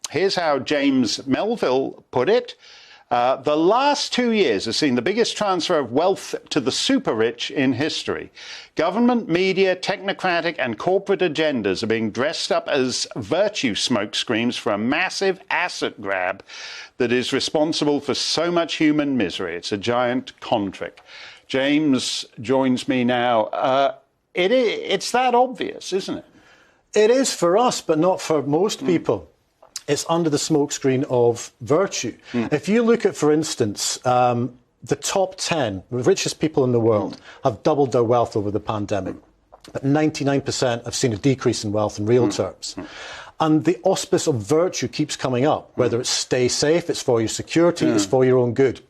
Here's how James Melville put it. The last 2 years have seen the biggest transfer of wealth to the super rich in history. Government, media, technocratic and corporate agendas are being dressed up as virtue smokescreens for a massive asset grab that is responsible for so much human misery. It's a giant con trick. James joins me now. It's that obvious, isn't it? It is for us, but not for most people. It's under the smokescreen of virtue. If you look at, for instance, the top 10 richest people in the world have doubled their wealth over the pandemic, but 99% have seen a decrease in wealth in real terms. And the auspice of virtue keeps coming up, whether it's stay safe, it's for your security, it's for your own good.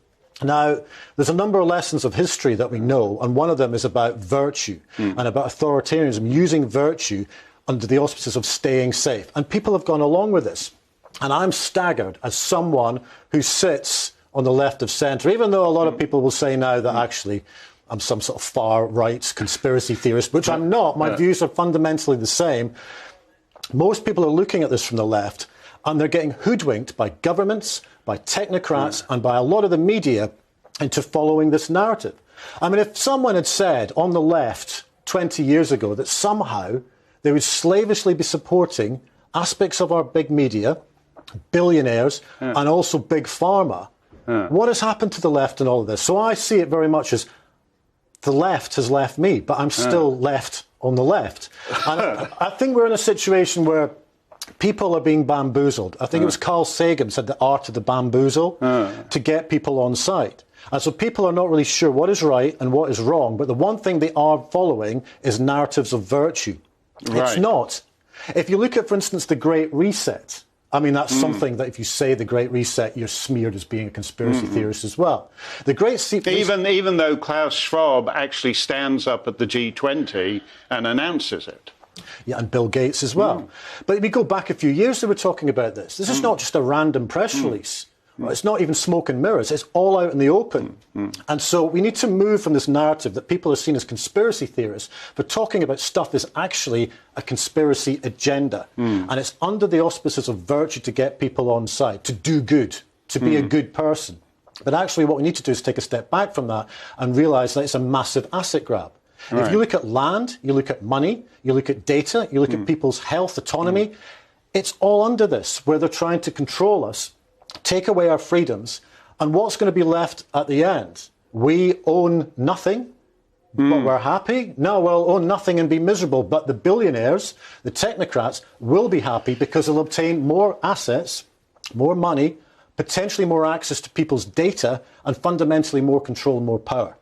Now, there's a number of lessons of history that we know, and one of them is about virtue and about authoritarianism, using virtue under the auspices of staying safe. And people have gone along with this. And I'm staggered as someone who sits on the left of centre, even though a lot of people will say now that actually I'm some sort of far-right conspiracy theorist, which I'm not. My views are fundamentally the same. Most people are looking at this from the left, and they're getting hoodwinked by governments, by technocrats, and by a lot of the media into following this narrative. I mean, if someone had said on the left 20 years ago that somehow they would slavishly be supporting aspects of our big media, billionaires, and also big pharma, what has happened to the left in all of this? So I see it very much as the left has left me, but I'm still left on the left. And I think we're in a situation where people are being bamboozled. I think it was Carl Sagan said the art of the bamboozle to get people on side. And so people are not really sure what is right and what is wrong, but the one thing they are following is narratives of virtue. Right. It's not. If you look at, for instance, the Great Reset, I mean, that's something that if you say the Great Reset, you're smeared as being a conspiracy theorist as well. The Great even though Klaus Schwab actually stands up at the G20 and announces it. Yeah, and Bill Gates as well. But if we go back a few years, they were talking about this. This is not just a random press release. It's not even smoke and mirrors. It's all out in the open. And so we need to move from this narrative that people are seen as conspiracy theorists for talking about stuff that's actually a conspiracy agenda. And it's under the auspices of virtue to get people on side, to do good, to be a good person. But actually what we need to do is take a step back from that and realise that it's a massive asset grab. Right. If you look at land, you look at money, you look at data, you look at people's health, autonomy, it's all under this, where they're trying to control us, take away our freedoms, and what's going to be left at the end? We own nothing, but we're happy? No, we'll own nothing and be miserable, but the billionaires, the technocrats, will be happy because they'll obtain more assets, more money, potentially more access to people's data, and fundamentally more control and more power.